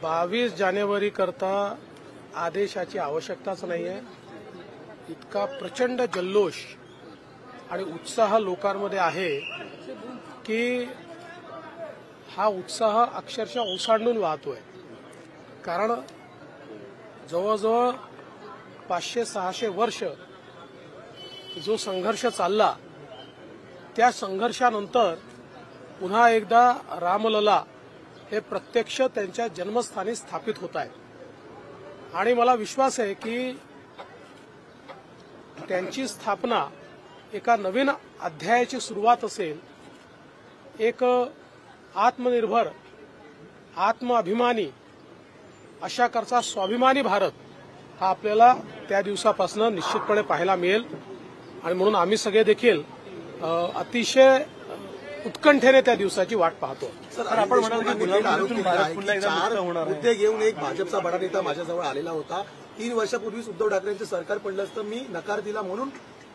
22 जानेवारी करता आदेशाची आवश्यकताच नाहीये। इतका प्रचंड जल्लोष आणि उत्साह लोकांमध्ये आहे की हा उत्साह अक्षरशः ओसांडून वाहतोय। कारण जवळजवळ 500-600 वर्ष जो संघर्ष चालला त्या संघर्षानंतर पुन्हा एकदा रामलला हे प्रत्यक्ष त्यांच्या जन्मस्थानी स्थापित होत आहे आणि मला विश्वास आहे की त्यांची स्थापना एका नवीन अध्यायाची सुरुवात असेल। एक आत्मनिर्भर आत्माभिमानी अशा करता स्वाभिमानी भारत हा आपल्याला त्या दिवसापासून निश्चितपणे पाहायला मिळेल आणि म्हणून आम्ही सगळे देखील अतिशय उत्कंठेने त्या दिवसाची वाट पाहतो। सर, आपण मुद्दे घेऊन एक भाजपचा बडा नेता माझ्याजवळ आलेला होता। 3 वर्षापूर्वीच उद्धव ठाकरेंचं सरकार पडलं असतं, मी नकार दिला म्हणून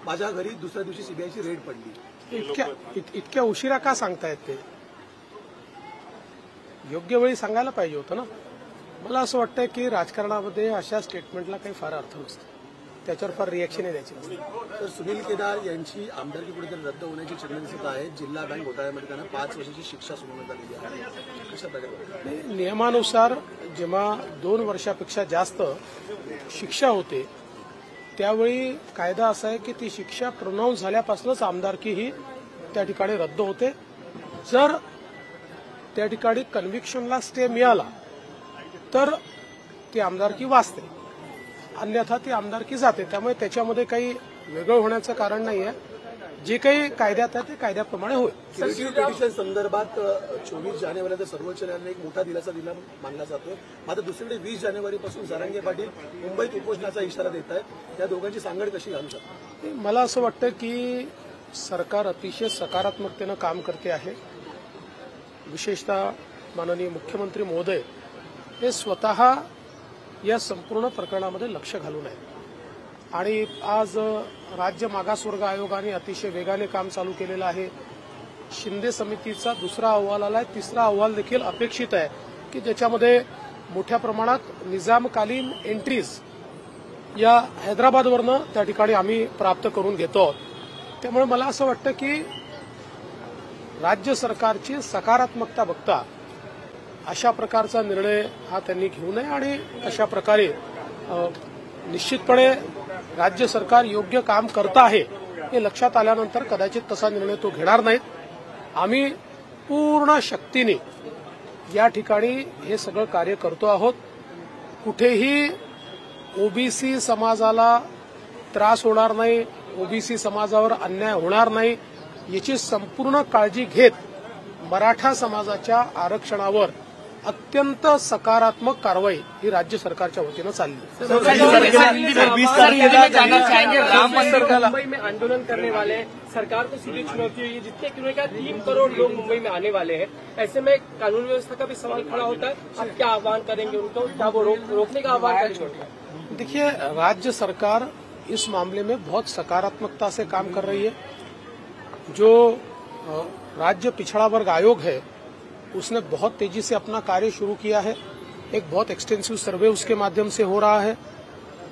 माझ्या घरी दुसऱ्या दिवशी सीबीआयची रेड पडली। इतक्या उशिरा का सांगतायत ते? योग्य वेळी सांगायला पाहिजे होतं ना। मला असं वाटतं की राजकारणामध्ये अशा स्टेटमेंटला काही फार अर्थ नसतो, त्याच्यावर फार रिएक्शन द्यायची नसते। तर सुनील केदार यांची आमदारकी कुठेतरी रद्द होण्याची चिन्ह दिसत आहे। जिल्हा बँक घोटाळ्यामध्ये त्यांना 5 वर्षाची शिक्षा सुनावण्यात आलेली आहे। कशा प्रकारे? नियमानुसार जेव्हा 2 वर्षापेक्षा जास्त शिक्षा होते त्यावेळी कायदा असा आहे की ती शिक्षा प्रोनाऊन्स झाल्यापासूनच आमदारकी ही त्या ठिकाणी रद्द होते। जर त्या ठिकाणी कन्व्हिक्शनला स्टे मिळाला तर ती आमदारकी वाचते, अन्यथा ती आमदारकी जाते। त्यामुळे त्याच्यामध्ये काही वेगळं होण्याचं कारण नाहीये। जे काही कायद्यात आहे ते कायद्याप्रमाणे होईल। रिव्ह्यू पिटिशन संदर्भात 24 जानेवारीला सर्वोच्च न्यायालयाने एक मोठा दिलासा दिला मानला जातो। मात्र दुसरीकडे 20 जानेवारीपासून जरांगे पाटील मुंबईत उपोषणाचा इशारा देत आहेत। या दोघांची सांगड कशी घालू शकते? मला असं वाटतं की सरकार अतिशय सकारात्मकतेनं काम करते आहे। विशेषतः माननीय मुख्यमंत्री महोदय हे स्वतः या संपूर्ण प्रकरणामध्ये लक्ष घालून आहेत आणि आज राज्य मागासवर्ग आयोगाने अतिशय वेगाने काम चालू केलेलं आहे। शिंदे समितीचा 2रा अहवाल आलाय, 3रा अहवाल देखील अपेक्षित आहे की ज्याच्यामध्ये मोठ्या प्रमाणात निजामकालीन एंट्रीज या हैदराबादवरनं त्या ठिकाणी आम्ही प्राप्त करून घेतो। त्यामुळे मला असं वाटतं की राज्य सरकारची सकारात्मकता बघता अशा प्रकारचा निर्णय हा त्यांनी घेऊ नये आणि अशा प्रकारे निश्चितपणे राज्य सरकार योग्य काम करत आहे हे लक्षात आल्यानंतर कदाचित तसा निर्णय तो घेणार नाहीत। आम्ही पूर्ण शक्तीने या ठिकाणी हे सगळं कार्य करतो आहोत। कुठेही ओबीसी समाजाला त्रास होणार नाही, ओबीसी समाजावर अन्याय होणार नाही याची संपूर्ण काळजी घेत मराठा समाजाच्या आरक्षणावर अत्यंत सकारात्मक कारवाई ही राज्य सरकारच्या वतीनं चालली। मुंबई में आंदोलन करने वाले सरकार को सीधी चुनौती हुई, जितने क्यों क्या 3 करोड़ लोग मुंबई में आने वाले हैं। ऐसे में कानून व्यवस्था का भी सवाल खड़ा होता है। आप क्या आह्वान करेंगे उनको, क्या वो रोकने का आह्वान करेंगे? देखिए, राज्य सरकार इस मामले में बहुत सकारात्मकता से काम कर रही है। जो राज्य पिछड़ा वर्ग आयोग है उसने बहुत तेजी से अपना कार्य शुरू किया है। एक बहुत एक्सटेंसिव सर्वे उसके माध्यम से हो रहा है।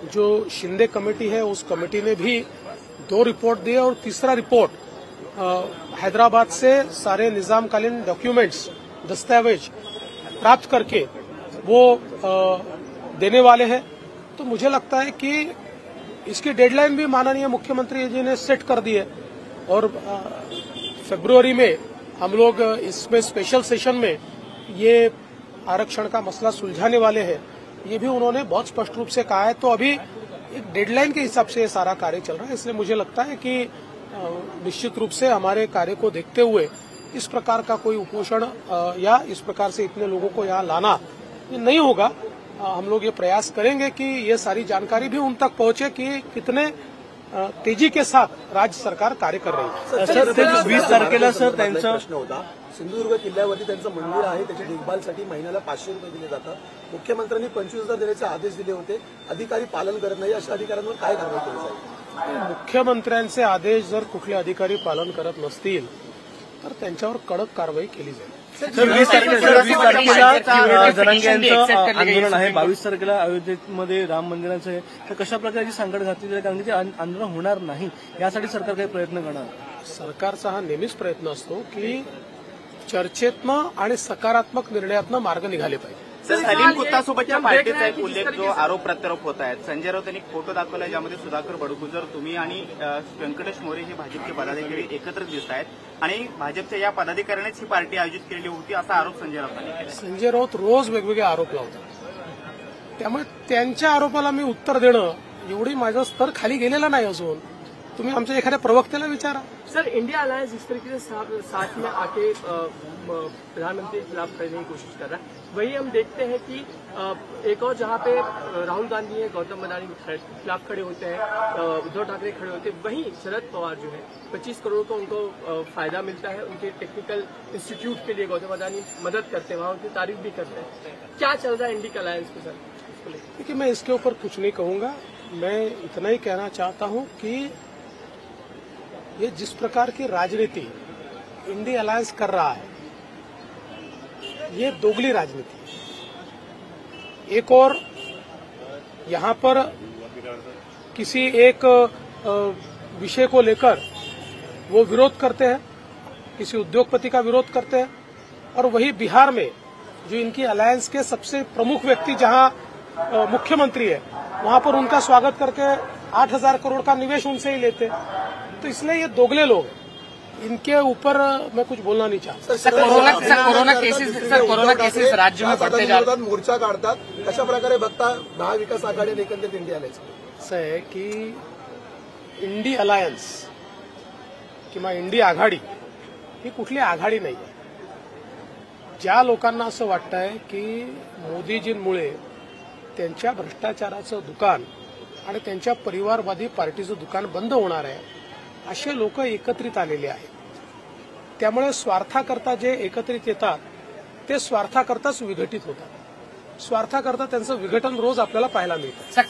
जो शिंदे कमेटी है उस कमेटी ने भी 2 रिपोर्ट दिए और 3रा रिपोर्ट हैदराबाद से सारे निजामकालीन डॉक्यूमेंट्स दस्तावेज प्राप्त करके वो देने वाले हैं। तो मुझे लगता है कि इसकी डेडलाइन भी माननीय मुख्यमंत्री जी ने सेट कर दी है और फरवरी में हम लोग इसमें स्पेशल सेशन में ये आरक्षण का मसला सुलझाने वाले हैं, ये भी उन्होंने बहुत स्पष्ट रूप से कहा है। तो अभी एक डेडलाइन के हिसाब से ये सारा कार्य चल रहा है, इसलिए मुझे लगता है कि निश्चित रूप से हमारे कार्य को देखते हुए इस प्रकार का कोई उपोषण या इस प्रकार से इतने लोगों को यहाँ लाना ये नहीं होगा। हम लोग ये प्रयास करेंगे कि ये सारी जानकारी भी उन तक पहुंचे कि कितने तेजी के साथ राज्य सरकार कार्य कर रही है। सर, 20 तारखेला सर त्यांचा प्रश्न होता, सिंधुदुर्ग किल्ल्यावरती त्यांचं मंदिर आहे, त्याची देखभालसाठी महिन्याला 500 रुपये दिले जातात। मुख्यमंत्र्यांनी 25,000 देण्याचे आदेश दिले होते, अधिकारी पालन करत नाही, अशा अधिकाऱ्यांवर काय कारवाई केली जाईल? मुख्यमंत्र्यांचे आदेश जर कुठले अधिकारी पालन करत नसतील तर त्यांच्यावर कडक कारवाई केली जाईल। 20 तारखेला जनांगे यांचं आंदोलन आहे, 22 तारखेला अयोध्येमध्ये राम मंदिराचं आहे. तर कशा प्रकारची सांगड घातली जाईल, कारण की ते आंदोलन होणार नाही यासाठी सरकार काही प्रयत्न करणार? सरकारचा हा नेहमीच प्रयत्न असतो की चर्चेतनं आणि सकारात्मक निर्णयातनं मार्ग निघाले पाहिजे. सलीम कुत्तासोबतच्या पार्टीचा एक उल्लेख जो आरोप प्रत्यारोप होत आहेत. संजय राऊत यांनी फोटो दाखवला ज्यामध्ये सुधाकर बडगुजर, तुम्ही आणि व्यंकटेश मोरे हे भाजपचे पदाधिकारी एकत्र दिसत आहेत आणि भाजपच्या या पदाधिकाऱ्यांनीच ही पार्टी आयोजित केलेली होती असा आरोप संजय राऊतांनी केला. संजय राऊत रोज वेगवेगळे आरोप लावतात, त्यामुळे त्यांच्या आरोपाला मी उत्तर देणं एवढी माझा स्तर खाली गेलेला नाही. अजून तुम्ही आमच्या एखाद्या प्रवक्त्याला विचारा. सर, इंडिया अलायंस इस तरीके से साथ में आके प्रधानमंत्री के खिलाफ करने की कोशिश कर रहा है. वही हम देखते हैं कि एक और जहां पे राहुल गांधी है, गौतम अडानी के खिलाफ खड़े होते हैं, उद्धव ठाकरे खड़े होते हैं, वहीं शरद पवार जो है 25 करोड़ का उनको फायदा मिलता है. उनके टेक्निकल इंस्टीट्यूट के लिए गौतम अडानी मदद करते हैं, वहां उनकी तारीफ भी करते हैं. क्या चल रहा है इंडिया अलायंस के सर? देखिए, मैं इसके ऊपर कुछ नहीं कहूंगा. मैं इतना ही कहना चाहता हूं कि ये जिस प्रकार की राजनीति इंडिया अलायंस कर रहा है, ये दोगली राजनीति है. एक और यहां पर किसी एक विषय को लेकर वो विरोध करते हैं, किसी उद्योगपति का विरोध करते हैं, और वही बिहार में जो इनकी अलायंस के सबसे प्रमुख व्यक्ति जहां मुख्यमंत्री है, वहां पर उनका स्वागत करके 8,000 करोड़ का निवेश उनसे ही लेते. तो इसलिए ये दोगले लोग हैं. इनके ऊपर मैं कुछ बोलना नहीं चाहता. कोरोना केसेस राज्य में बढ़ते जा रहे हैं, मोर्चा काढतात. कशा प्रकारे बघता महाविकास आघाडी एकंदरीत इंडिया अलायन्स? असं आहे की इंडी अलायन्स किंवा इंडी आघाडी ही कुठली आघाडी नाही आहे. ज्या लोकांना असं वाटतंय की मोदीजींमुळे त्यांच्या भ्रष्टाचाराचं दुकान आणि त्यांच्या परिवारवादी पार्टीचं दुकान बंद होणार आहे, असे लोक एकत्रित आलेले आहेत. त्यामुळे स्वार्थाकरता जे एकत्रित येतात ते स्वार्थाकरताच विघटित होतात. स्वार्थाकरता त्यांचं विघटन रोज आपल्याला पाहायला मिळतं.